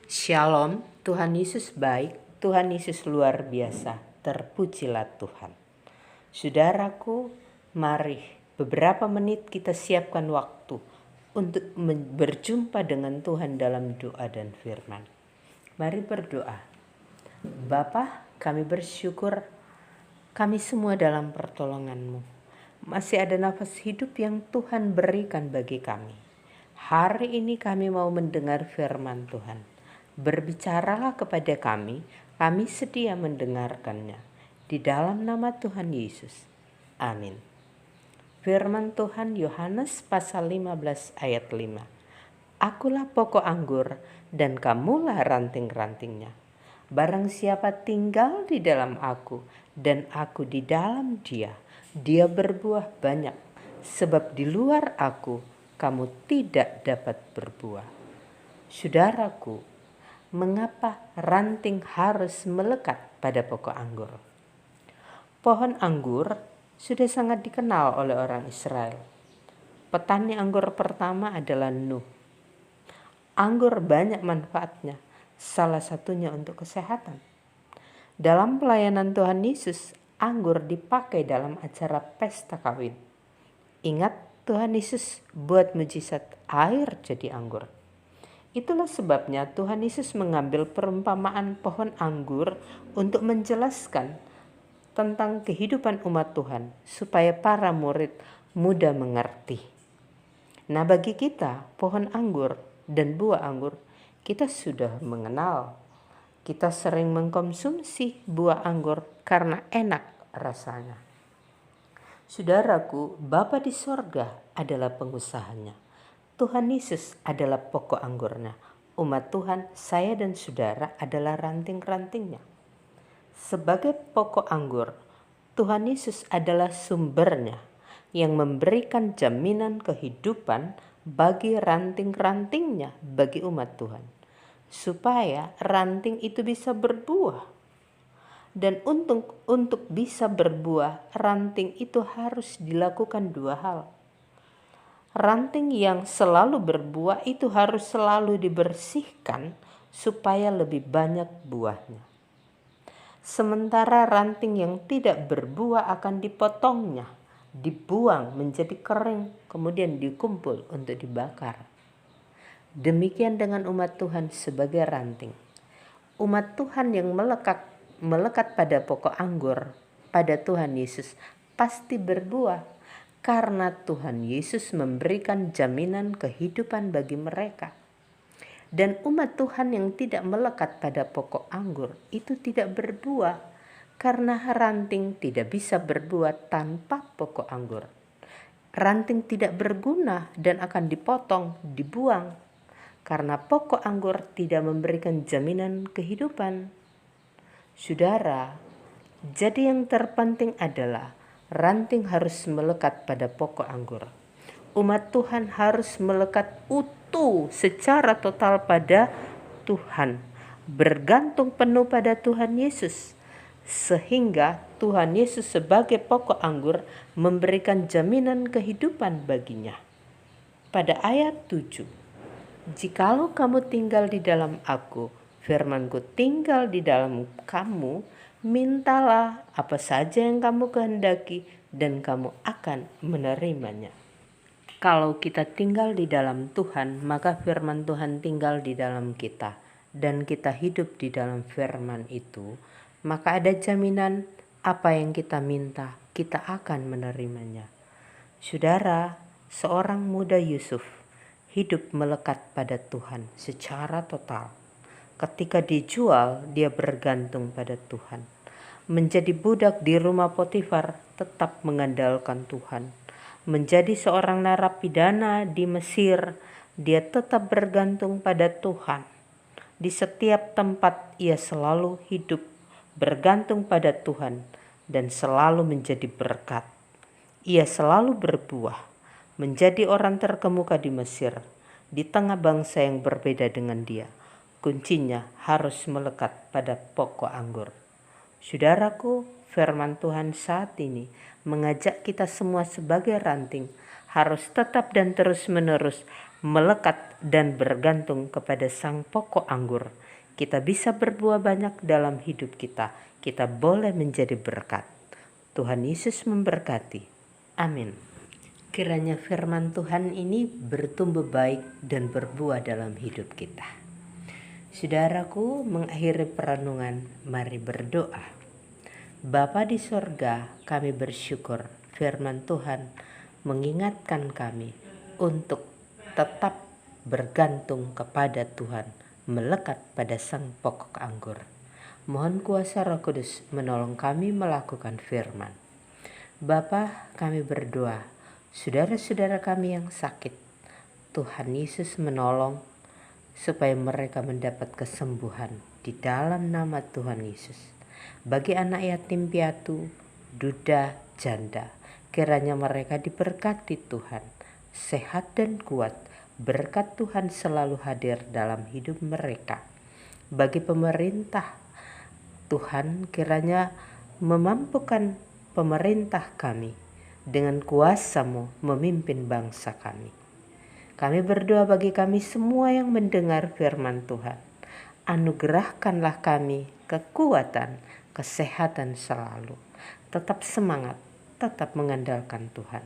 Shalom, Tuhan Yesus baik, Tuhan Yesus luar biasa, terpujilah Tuhan. Saudaraku, mari beberapa menit kita siapkan waktu untuk berjumpa dengan Tuhan dalam doa dan firman. Mari berdoa. Bapa, kami bersyukur kami semua dalam pertolongan-Mu. Masih ada nafas hidup yang Tuhan berikan bagi kami. Hari ini kami mau mendengar firman Tuhan. Berbicaralah kepada kami sedia mendengarkannya. Di dalam nama Tuhan Yesus. Amin. Firman Tuhan Yohanes pasal 15 ayat 5. Akulah pokok anggur dan kamulah ranting-rantingnya. Barang siapa tinggal di dalam aku dan aku di dalam dia, dia berbuah banyak. Sebab di luar aku kamu tidak dapat berbuah. Saudaraku, mengapa ranting harus melekat pada pokok anggur? Pohon anggur sudah sangat dikenal oleh orang Israel. Petani anggur pertama adalah Nuh. Anggur banyak manfaatnya, salah satunya untuk kesehatan. Dalam pelayanan Tuhan Yesus, anggur dipakai dalam acara pesta kawin. Ingat, Tuhan Yesus buat mujizat air jadi anggur. Itulah sebabnya Tuhan Yesus mengambil perumpamaan pohon anggur untuk menjelaskan tentang kehidupan umat Tuhan supaya para murid mudah mengerti. Nah, bagi kita pohon anggur dan buah anggur kita sudah mengenal. Kita sering mengkonsumsi buah anggur karena enak rasanya. Saudaraku, Bapa di sorga adalah pengusahanya. Tuhan Yesus adalah pokok anggurnya. Umat Tuhan, saya dan saudara adalah ranting-rantingnya. Sebagai pokok anggur, Tuhan Yesus adalah sumbernya yang memberikan jaminan kehidupan bagi ranting-rantingnya, bagi umat Tuhan. Supaya ranting itu bisa berbuah. Dan untuk bisa berbuah, ranting itu harus dilakukan dua hal. Ranting yang selalu berbuah itu harus selalu dibersihkan supaya lebih banyak buahnya. Sementara ranting yang tidak berbuah akan dipotongnya, dibuang menjadi kering, kemudian dikumpul untuk dibakar. Demikian dengan umat Tuhan sebagai ranting. Umat Tuhan yang melekat pada pokok anggur, pada Tuhan Yesus, pasti berbuah. Karena Tuhan Yesus memberikan jaminan kehidupan bagi mereka. Dan umat Tuhan yang tidak melekat pada pokok anggur itu tidak berbuah. Karena ranting tidak bisa berbuah tanpa pokok anggur. Ranting tidak berguna dan akan dipotong, dibuang. Karena pokok anggur tidak memberikan jaminan kehidupan. Saudara, jadi yang terpenting adalah ranting harus melekat pada pokok anggur. Umat Tuhan harus melekat utuh secara total pada Tuhan. Bergantung penuh pada Tuhan Yesus. Sehingga Tuhan Yesus sebagai pokok anggur memberikan jaminan kehidupan baginya. Pada ayat 7. Jikalau kamu tinggal di dalam aku, firman-Ku tinggal di dalam kamu, mintalah apa saja yang kamu kehendaki dan kamu akan menerimanya. Kalau kita tinggal di dalam Tuhan, maka firman Tuhan tinggal di dalam kita dan kita hidup di dalam firman itu, maka ada jaminan apa yang kita minta, kita akan menerimanya. Saudara, seorang muda Yusuf hidup melekat pada Tuhan secara total. Ketika dijual, dia bergantung pada Tuhan. Menjadi budak di rumah Potifar, tetap mengandalkan Tuhan. Menjadi seorang narapidana di Mesir, dia tetap bergantung pada Tuhan. Di setiap tempat ia selalu hidup bergantung pada Tuhan dan selalu menjadi berkat. Ia selalu berbuah, menjadi orang terkemuka di Mesir, di tengah bangsa yang berbeda dengan dia. Kuncinya harus melekat pada pokok anggur. Saudaraku, firman Tuhan saat ini mengajak kita semua sebagai ranting harus tetap dan terus-menerus melekat dan bergantung kepada sang pokok anggur. Kita bisa berbuah banyak dalam hidup kita. Kita boleh menjadi berkat. Tuhan Yesus memberkati. Amin. Kiranya firman Tuhan ini bertumbuh baik dan berbuah dalam hidup kita. Saudaraku, mengakhiri perenungan, mari berdoa. Bapa di sorga, kami bersyukur firman Tuhan mengingatkan kami untuk tetap bergantung kepada Tuhan, melekat pada sang pokok anggur. Mohon kuasa Roh Kudus menolong kami melakukan firman. Bapa, kami berdoa, saudara-saudara kami yang sakit, Tuhan Yesus menolong supaya mereka mendapat kesembuhan di dalam nama Tuhan Yesus. Bagi anak yatim piatu, duda, janda, kiranya mereka diberkati Tuhan, sehat dan kuat. Berkat Tuhan selalu hadir dalam hidup mereka. Bagi pemerintah, Tuhan kiranya memampukan pemerintah kami dengan kuasa-Mu memimpin bangsa kami. Kami berdoa bagi kami semua yang mendengar firman Tuhan. Anugerahkanlah kami kekuatan, kesehatan selalu. Tetap semangat, tetap mengandalkan Tuhan.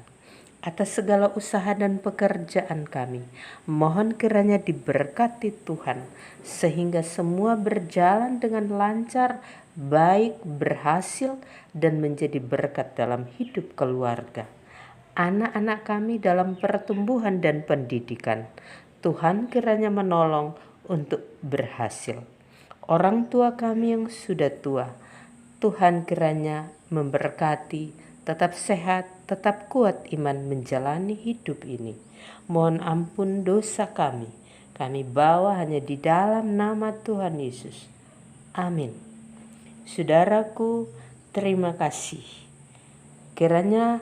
Atas segala usaha dan pekerjaan kami, mohon kiranya diberkati Tuhan, sehingga semua berjalan dengan lancar, baik, berhasil, dan menjadi berkat dalam hidup keluarga. Anak-anak kami dalam pertumbuhan dan pendidikan, Tuhan kiranya menolong untuk berhasil. Orang tua kami yang sudah tua, Tuhan kiranya memberkati, tetap sehat, tetap kuat iman menjalani hidup ini. Mohon ampun dosa kami bawa hanya di dalam nama Tuhan Yesus. Amin. Saudaraku, terima kasih. Kiranya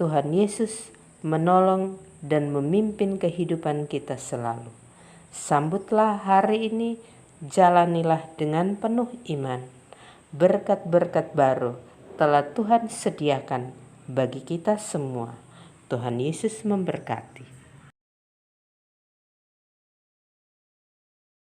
Tuhan Yesus menolong dan memimpin kehidupan kita selalu. Sambutlah hari ini, jalanilah dengan penuh iman. Berkat-berkat baru telah Tuhan sediakan bagi kita semua. Tuhan Yesus memberkati.